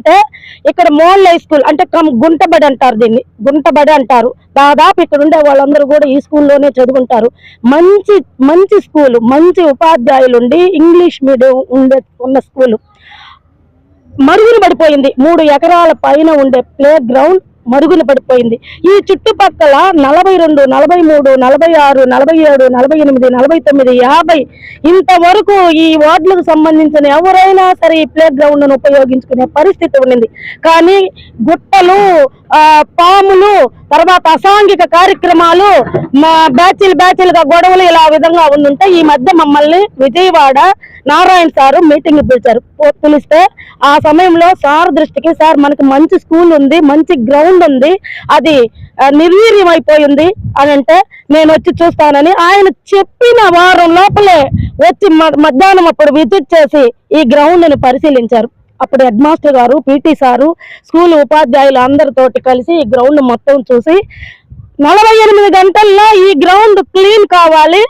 అంటే ఇక్కడ model high school అంటే గుంటబడి అంటారు, దీన్ని గుంటబడి అంటారు. దాదాపు ఇక్కడ ఉండే వాళ్ళందరూ కూడా ఈ స్కూల్లోనే చదువుకుంటారు. మంచి మంచి స్కూలు, మంచి ఉపాధ్యాయులు ఉండి ఇంగ్లీష్ మీడియం ఉన్న స్కూలు మరుగున పడిపోయింది. 3 ఎకరాల పైన ఉండే ప్లే గ్రౌండ్ మరుగున పడిపోయింది. ఈ చుట్టుపక్కల 42, 43, 46, 47, 48, 49, 50 ఇంతవరకు ఈ వార్డులకు సంబంధించిన ఎవరైనా సరే ఈ ప్లే గ్రౌండ్ ను ఉపయోగించుకునే పరిస్థితి ఉండింది. కానీ గుట్టలు, పాములు, తర్వాత అసాంఘిక కార్యక్రమాలు, మా బ్యాచ్లుగా గొడవలు ఇలా విధంగా ఉండుంటే ఈ మధ్య మమ్మల్ని విజయవాడ నారాయణ సారు మీటింగ్ పిలిస్తే ఆ సమయంలో సార్ దృష్టికి, సార్ మనకి మంచి స్కూల్ ఉంది, మంచి గ్రౌండ్ ఉంది, అది నిర్వీర్యం అయిపోయింది అని అంటే నేను వచ్చి చూస్తానని ఆయన చెప్పిన వారం లోపలే వచ్చి మధ్యాహ్నం అప్పుడు విజిట్ చేసి ఈ గ్రౌండ్ ని పరిశీలించారు. అప్పుడు హెడ్ మాస్టర్ గారు, పీటీ సారు, స్కూల్ ఉపాధ్యాయులు అందరితోటి కలిసి ఈ గ్రౌండ్ మొత్తం చూసి 48 గంటల్లో ఈ గ్రౌండ్ క్లీన్ కావాలి,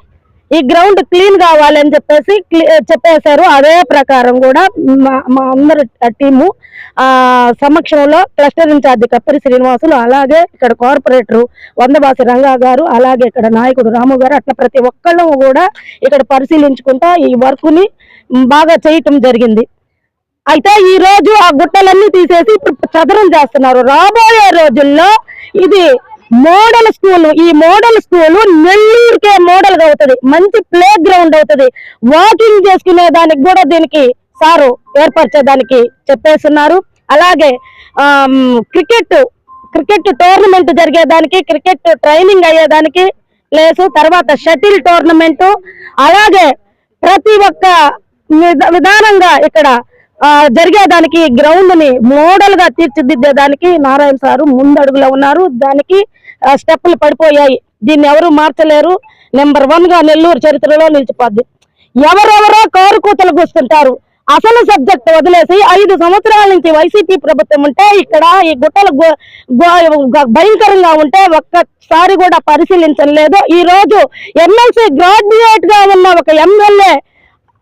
ఈ గ్రౌండ్ క్లీన్ కావాలి అని చెప్పేశారు. అదే ప్రకారం కూడా మా అందరి టీము సమక్షంలో క్లస్టర్ ఇన్ఛార్జి కప్పరి శ్రీనివాసులు, అలాగే ఇక్కడ కార్పొరేటర్ వందబాసి రంగా గారు, అలాగే ఇక్కడ నాయకుడు రాము గారు, అట్లా ప్రతి ఒక్కళ్ళం కూడా ఇక్కడ పరిశీలించుకుంటా ఈ వర్క్ ని బాగా చేయటం జరిగింది. అయితే ఈ రోజు ఆ గుట్టలన్నీ తీసేసి ఇప్పుడు చదరం చేస్తున్నారు. రాబోయే రోజుల్లో ఇది మోడల్ స్కూల్, ఈ మోడల్ స్కూల్ నెల్లూరుకే మోడల్ గా అవుతుంది, మంచి ప్లే గ్రౌండ్ అవుతుంది. వాకింగ్ చేసుకునే దానికి కూడా దీనికి సారు ఏర్పరిచేదానికి చెప్పేస్తున్నారు. అలాగే క్రికెట్ టోర్నమెంట్ జరిగేదానికి, క్రికెట్ ట్రైనింగ్ అయ్యేదానికి ప్లేసు, తర్వాత షటిల్ టోర్నమెంట్, అలాగే ప్రతి ఒక్క విధానంగా ఇక్కడ జరిగేదానికి గ్రౌండ్ ని మోడల్ గా తీర్చిదిద్దేదానికి నారాయణ సారు ముందడుగులో ఉన్నారు. దానికి స్టెప్పులు పడిపోయాయి, దీన్ని ఎవరు మార్చలేరు. నెంబర్ 1 గా నెల్లూరు చరిత్రలో నిలిచిపోద్ది. ఎవరెవరో కారు కూతలు కూస్తుంటారు, అసలు సబ్జెక్ట్ వదిలేసి 5 సంవత్సరాల నుంచి వైసీపీ ప్రభుత్వం ఉంటే ఇక్కడ ఈ గుట్టలు భయంకరంగా ఉంటే ఒక్కసారి కూడా పరిశీలించలేదు. ఈ రోజు ఎమ్మెల్సీ గ్రాడ్యుయేట్ గా ఉన్న ఒక ఎమ్మెల్యే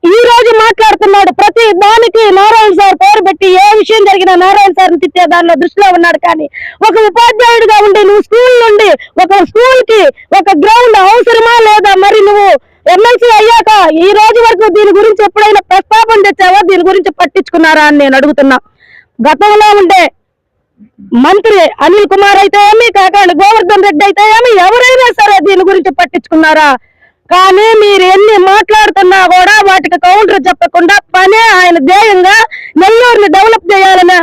ఈ రోజు మాట్లాడుతున్నాడు. ప్రతి దానికి నారాయణ సార్ పేరు పెట్టి ఏ విషయం జరిగినా నారాయణ సార్ని తిట్టే దానిలో దృష్టిలో ఉన్నాడు. కానీ ఒక ఉపాధ్యాయుడిగా ఉండి నువ్వు స్కూల్ నుండి ఒక స్కూల్ కి ఒక గ్రౌండ్ అవసరమా లేదా? మరి నువ్వు ఎమ్మెల్సీ అయ్యాక ఈ రోజు వరకు దీని గురించి ఎప్పుడైనా ప్రస్తాపన తెచ్చావా? దీని గురించి పట్టించుకున్నారా అని నేను అడుగుతున్నా. గతంలో ఉండే మంత్రి అనిల్ కుమార్ అయితే ఏమి, కాకండి గోవర్ధన్ రెడ్డి అయితే ఏమి, ఎవరైనా సరే దీని గురించి పట్టించుకున్నారా? కానీ మీరు ఎన్ని మాట్లాడుతున్నా కూడా వాటికి కౌంటర్ చెప్పకుండా పనే ఆయన ధ్యేయంగా నెల్లూరుని డెవలప్ చేయాలనే